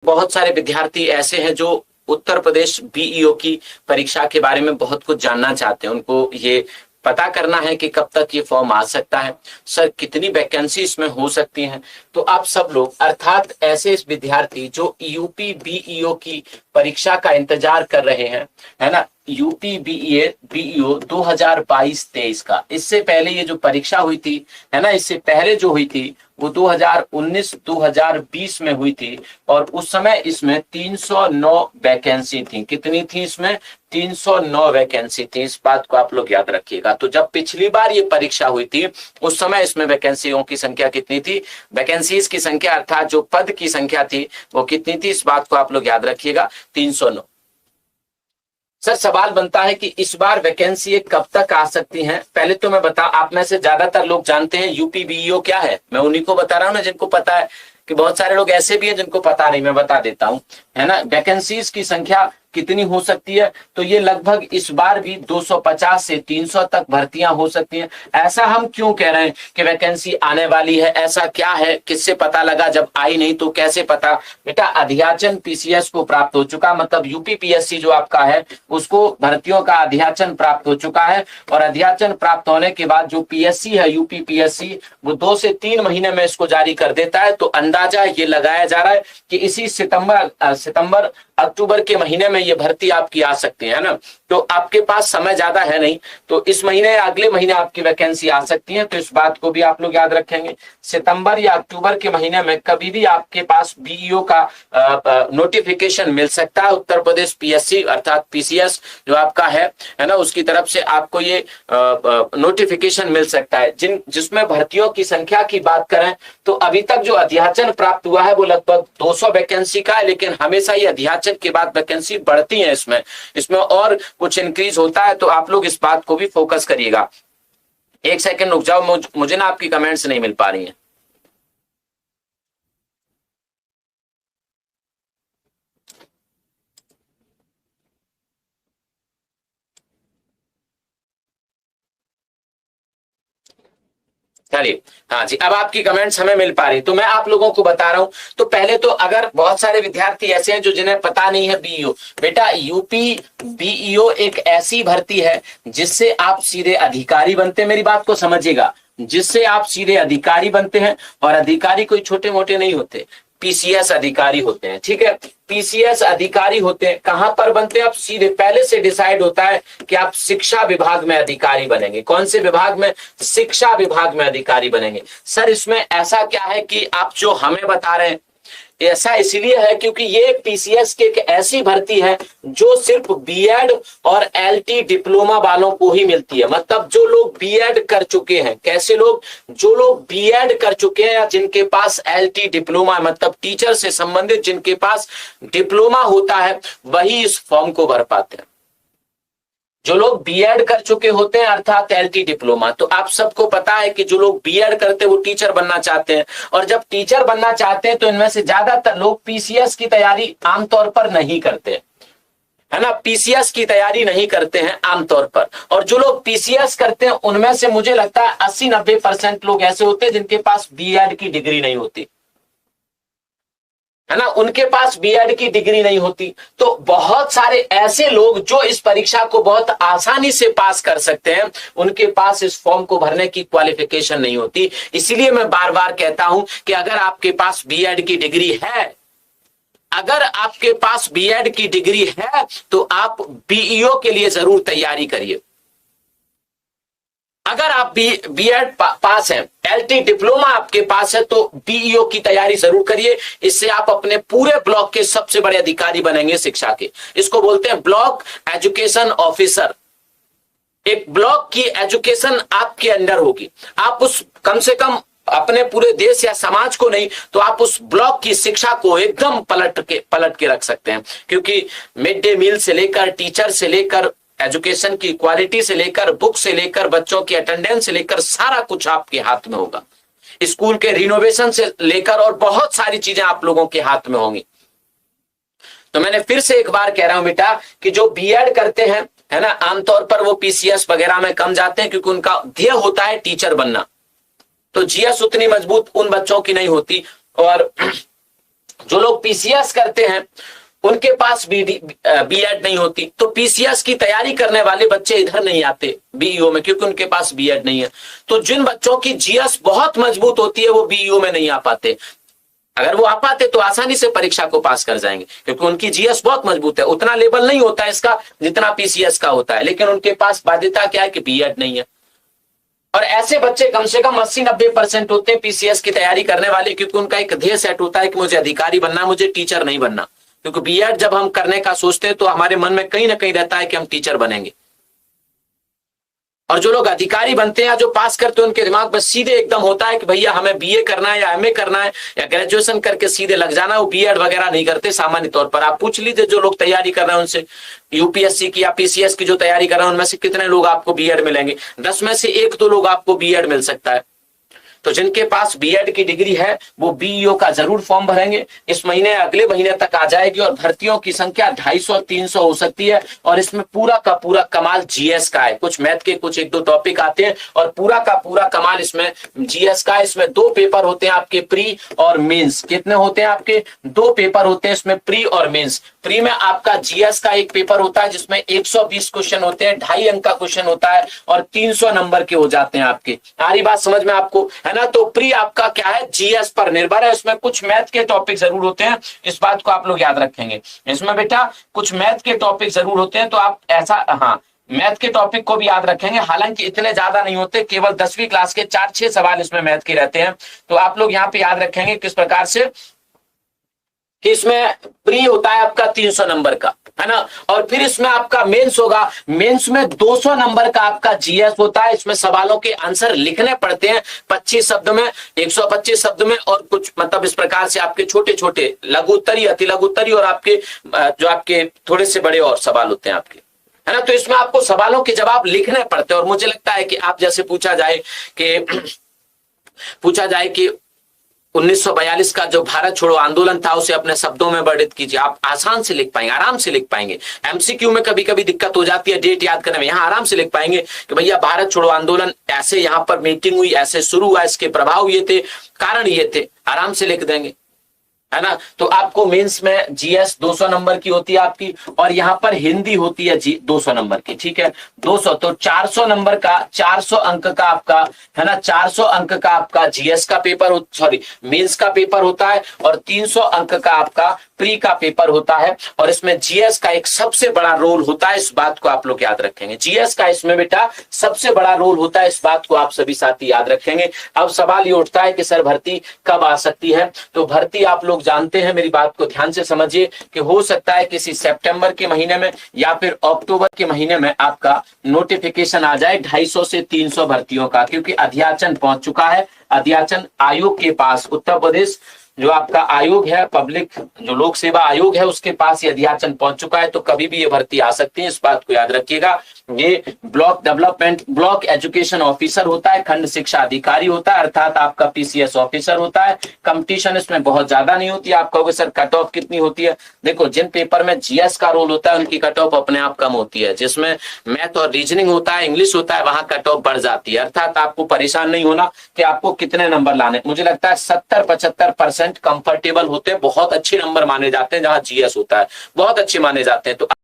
बहुत सारे विद्यार्थी ऐसे हैं जो उत्तर प्रदेश बीईओ की परीक्षा के बारे में बहुत कुछ जानना चाहते हैं। उनको ये पता करना है कि कब तक ये फॉर्म आ सकता है, सर कितनी वैकेंसी इसमें हो सकती हैं। तो आप सब लोग अर्थात ऐसे विद्यार्थी जो यूपी बीईओ की परीक्षा का इंतजार कर रहे हैं, है ना, यूपी बीईओ 2022-23 का, इससे पहले ये जो परीक्षा हुई थी, है ना, इससे पहले जो हुई थी वो 2019-2020 में हुई थी और उस समय इसमें 309 वैकेंसी थी। कितनी थी इसमें? 309 वैकेंसी थी। इस बात को आप लोग याद रखिएगा। तो जब पिछली बार ये परीक्षा हुई थी उस समय इसमें वैकेंसियों की संख्या कितनी थी? वैकेंसीज की संख्या अर्थात जो पद की संख्या थी वो कितनी थी? इस बात को आप लोग याद रखिएगा, 309। सर सवाल बनता है कि इस बार वैकेंसी कब तक आ सकती हैं? पहले तो मैं बता, आप में से ज्यादातर लोग जानते हैं यूपी बीईओ क्या है। मैं उन्हीं को बता रहा हूं ना जिनको पता है, कि बहुत सारे लोग ऐसे भी हैं जिनको पता नहीं। मैं बता देता हूं, है ना, वैकेंसीज की संख्या कितनी हो सकती है। तो ये लगभग इस बार भी 250 से 300 तक भर्तियां हो सकती हैं। ऐसा हम क्यों कह रहे हैं कि वैकेंसी आने वाली है? ऐसा क्या है? किससे पता लगा? जब आई नहीं तो कैसे पता? बेटा अध्याचन पीसीएस को प्राप्त हो चुका, मतलब यूपीपीएससी जो आपका है उसको भर्तियों का अध्याचन प्राप्त हो चुका है। और अध्याचन प्राप्त होने के बाद जो पीएससी है, यूपीपीएससी, वो 2 से 3 महीने में इसको जारी कर देता है। तो अंदाजा ये लगाया जा रहा है कि इसी सितंबर अक्टूबर के महीने में ये भर्ती आपकी आ सकती है ना। तो आपके पास समय ज्यादा है नहीं, तो इस महीने या अगले महीने आपकी वैकेंसी आ सकती है। तो इस बात को भी आप लोग याद रखेंगे, सितंबर या अक्टूबर के महीने में कभी भी आपके पास बीईओ का नोटिफिकेशन मिल सकता है। उत्तर प्रदेश पीएससी अर्थात पीसीएस जो आपका है ना, उसकी तरफ से आपको ये नोटिफिकेशन मिल सकता है। जिसमें भर्तियों की संख्या की बात करें तो अभी तक जो अध्याचन प्राप्त हुआ है वो लगभग 200 वैकेंसी का है, लेकिन हमेशा ये अध्याचन के बाद वैकेंसी बढ़ती है। इसमें और कुछ इंक्रीज होता है। तो आप लोग इस बात को भी फोकस करिएगा। एक सेकंड रुक जाओ, मुझे ना आपकी कमेंट्स नहीं मिल पा रही हैं। चलिए, हाँ जी, अब आपकी कमेंट्स हमें मिल पा रही, तो मैं आप लोगों को बता रहा हूं। तो पहले तो अगर बहुत सारे विद्यार्थी ऐसे हैं जो जिन्हें पता नहीं है बीईओ, बेटा यूपी बीईओ एक ऐसी भर्ती है जिससे आप सीधे अधिकारी बनते हैं। मेरी बात को समझिएगा, जिससे आप सीधे अधिकारी बनते हैं। और अधिकारी कोई छोटे मोटे नहीं होते, पीसीएस अधिकारी होते हैं। ठीक है, पीसीएस अधिकारी होते हैं। कहां पर बनते हैं? आप सीधे पहले से डिसाइड होता है कि आप शिक्षा विभाग में अधिकारी बनेंगे। कौन से विभाग में? शिक्षा विभाग में अधिकारी बनेंगे। सर इसमें ऐसा क्या है कि आप जो हमें बता रहे हैं, ऐसा इसलिए है क्योंकि ये पीसीएस की एक ऐसी भर्ती है जो सिर्फ बीएड और एलटी डिप्लोमा वालों को ही मिलती है। मतलब जो लोग बीएड कर चुके हैं। कैसे लोग? जो लोग बीएड कर चुके हैं या जिनके पास एलटी डिप्लोमा, मतलब टीचर से संबंधित जिनके पास डिप्लोमा होता है, वही इस फॉर्म को भर पाते हैं। जो लोग बीएड कर चुके होते हैं अर्थात एलटी डिप्लोमा। तो आप सबको पता है कि जो लोग बीएड करते हैं वो टीचर बनना चाहते हैं। और जब टीचर बनना चाहते हैं तो इनमें से ज्यादातर लोग पीसीएस की तैयारी आमतौर पर नहीं करते, है ना, पीसीएस की तैयारी नहीं करते हैं आमतौर पर। और जो लोग पीसीएस करते हैं उनमें से मुझे लगता है 80-90% लोग ऐसे होते हैं जिनके पास बीएड की डिग्री नहीं होती, है ना, उनके पास बीएड की डिग्री नहीं होती। तो बहुत सारे ऐसे लोग जो इस परीक्षा को बहुत आसानी से पास कर सकते हैं, उनके पास इस फॉर्म को भरने की क्वालिफिकेशन नहीं होती। इसीलिए मैं बार बार कहता हूं कि अगर आपके पास बीएड की डिग्री है, अगर आपके पास बीएड की डिग्री है तो आप बीईओ के लिए जरूर तैयारी करिए। अगर आप बीएड पास हैं, एलटी डिप्लोमा आपके पास है, तो बीईओ की तैयारी जरूर करिए। इससे आप अपने पूरे ब्लॉक के सबसे बड़े अधिकारी बनेंगे शिक्षा के। इसको बोलते हैं ब्लॉक एजुकेशन ऑफिसर। एक ब्लॉक की एजुकेशन आपके अंडर होगी। आप उस कम से कम अपने पूरे देश या समाज को नहीं तो आप उस ब्लॉक की शिक्षा को एकदम पलट के रख सकते हैं। क्योंकि मिड डे मील से लेकर, टीचर से लेकर, एजुकेशन की क्वालिटी से लेकर, बुक से लेकर, बच्चों की अटेंडेंस से लेकर, सारा कुछ आपके हाथ में होगा। स्कूल के रिनोवेशन से लेकर और बहुत सारी चीजें आप लोगों के हाथ में होंगी। तो मैंने फिर से एक बार कह रहा हूं बेटा कि जो बीएड करते हैं, है ना, आमतौर पर वो पीसीएस वगैरह में कम जाते हैं क्योंकि उनका ध्येय होता है टीचर बनना। तो जीएस उतनी मजबूत उन बच्चों की नहीं होती। और जो लोग पीसीएस करते हैं उनके पास बीएड नहीं होती, तो पीसीएस की तैयारी करने वाले बच्चे इधर नहीं आते बीईओ में, क्योंकि उनके पास बीएड नहीं है। तो जिन बच्चों की जीएस बहुत मजबूत होती है वो बीईओ में नहीं आ पाते। अगर वो आ पाते तो आसानी से परीक्षा को पास कर जाएंगे, क्योंकि उनकी जीएस बहुत मजबूत है। उतना लेवल नहीं होता है इसका जितना पीसीएस का होता है, लेकिन उनके पास बाध्यता क्या है कि बीएड नहीं है। और ऐसे बच्चे कम से कम 80-90% होते हैं पीसीएस की तैयारी करने वाले, क्योंकि उनका एक ध्येय सेट होता है कि मुझे अधिकारी बनना, मुझे टीचर नहीं बनना। क्योंकि बीएड जब हम करने का सोचते हैं तो हमारे मन में कहीं ना कहीं रहता है कि हम टीचर बनेंगे। और जो लोग अधिकारी बनते हैं, जो पास करते हैं, उनके दिमाग में सीधे एकदम होता है कि भैया हमें बीए करना है या एमए करना है या ग्रेजुएशन करके सीधे लग जाना। वो बीएड वगैरह नहीं करते। सामान्य तौर पर आप पूछ लीजिए जो लोग तैयारी कर रहे हैं उनसे, यूपीएससी की या पीसीएस की जो तैयारी कर रहे हैं, उनमें से कितने लोग आपको बीएड मिलेंगे? 10 में से 1-2 लोग आपको बीएड मिल सकता है। तो जिनके पास बीएड की डिग्री है वो बीईओ का जरूर फॉर्म भरेंगे। इस महीने अगले महीने तक आ जाएगी और भर्तियों की संख्या 250-300 हो सकती है। और इसमें पूरा का पूरा कमाल जीएस का है। कुछ मैथ के कुछ 1-2 टॉपिक आते हैं और पूरा का पूरा कमाल इसमें जीएस का है। इसमें 2 पेपर होते हैं आपके, प्री और मेंस। कितने होते हैं आपके? 2 पेपर होते हैं इसमें, प्री और मेंस। प्री में आपका जीएस का एक पेपर होता है जिसमें 120 क्वेश्चन होते हैं, 2.5 अंक का क्वेश्चन होता है और 300 नंबर के हो जाते हैं आपके। सारी बात समझ में आपको है ना? तो प्री आपका क्या है? जीएस पर निर्भर है। इसमें कुछ मैथ के टॉपिक जरूर होते हैं, इस बात को आप लोग याद रखेंगे। इसमें बेटा कुछ मैथ के टॉपिक जरूर होते हैं, तो आप ऐसा, हाँ, मैथ के टॉपिक को भी याद रखेंगे। हालांकि इतने ज्यादा नहीं होते, केवल 10वीं क्लास के 4-6 सवाल इसमें मैथ के रहते हैं। तो आप लोग यहाँ पे याद रखेंगे किस प्रकार से कि इसमें प्री होता है आपका 300 नंबर का, है ना? और फिर इसमें आपका मेंस होगा। मेंस में 200 नंबर का आपका जीएस होता है। इसमें सवालों के आंसर लिखने पड़ते हैं 25 शब्द में, 125 शब्द में, और कुछ मतलब इस प्रकार से आपके छोटे छोटे लघु उत्तरी, अति लघु उत्तरी और आपके जो आपके थोड़े से बड़े और सवाल होते हैं आपके, है ना? तो इसमें आपको सवालों के जवाब लिखने पड़ते हैं। और मुझे लगता है कि आप जैसे पूछा जाए कि 1942 का जो भारत छोड़ो आंदोलन था उसे अपने शब्दों में वर्णित कीजिए। आप आसान से लिख पाएंगे, आराम से लिख पाएंगे। एमसीक्यू में कभी कभी दिक्कत हो जाती है डेट याद करने में, यहाँ आराम से लिख पाएंगे कि भैया भारत छोड़ो आंदोलन ऐसे यहाँ पर मीटिंग हुई, ऐसे शुरू हुआ, इसके प्रभाव ये थे, कारण ये थे, आराम से लिख देंगे, है ना? तो आपको मेंस में जीएस 200 नंबर की होती है आपकी, और यहाँ पर हिंदी होती है 200 नंबर की, ठीक है? 200 तो 400 नंबर का, 400 अंक का आपका, है ना, 400 अंक का आपका जीएस का पेपर, सॉरी मेंस का पेपर होता है, और 300 अंक का आपका प्री का पेपर होता है। और इसमें जीएस का एक सबसे बड़ा रोल होता है, इस बात को आप लोग याद रखेंगे। जीएस का इसमें बेटा सबसे बड़ा रोल होता है, इस बात को आप सभी साथी याद रखेंगे। अब सवाल ये उठता है कि सर भर्ती कब आ सकती है? तो भर्ती आप लोग जानते हैं, मेरी बात को ध्यान से समझिए, कि हो सकता है किसी सितंबर के महीने में या फिर अक्टूबर के महीने में आपका नोटिफिकेशन आ जाए 250 से 300 भर्तियों का, क्योंकि अध्याचन पहुंच चुका है। अध्याचन आयोग के पास, उत्तर प्रदेश जो आपका आयोग है, पब्लिक जो लोक सेवा आयोग है, उसके पास ये अध्याचन पहुंच चुका है। तो कभी भी ये भर्ती आ सकती है, इस बात को याद रखिएगा। ये block development, block education officer होता है, खंड शिक्षा अधिकारी होता है, अर्थात आपका पीसीएस ऑफिसर होता है। कंपटीशन इसमें बहुत ज्यादा नहीं होती। आप कहोगे सर कट ऑफ कितनी होती है? देखो, जिन पेपर में जीएस का रोल होता है उनकी कट ऑफ अपने आप कम होती है। जिसमें मैथ और रीजनिंग होता है, इंग्लिश होता है, वहां कट ऑफ बढ़ जाती है। अर्थात आपको परेशान नहीं होना कि आपको कितने नंबर लाने। मुझे लगता है 70-75% कंफर्टेबल होते हैं, बहुत अच्छे नंबर माने जाते हैं। जहां जीएस होता है बहुत अच्छे माने जाते हैं। तो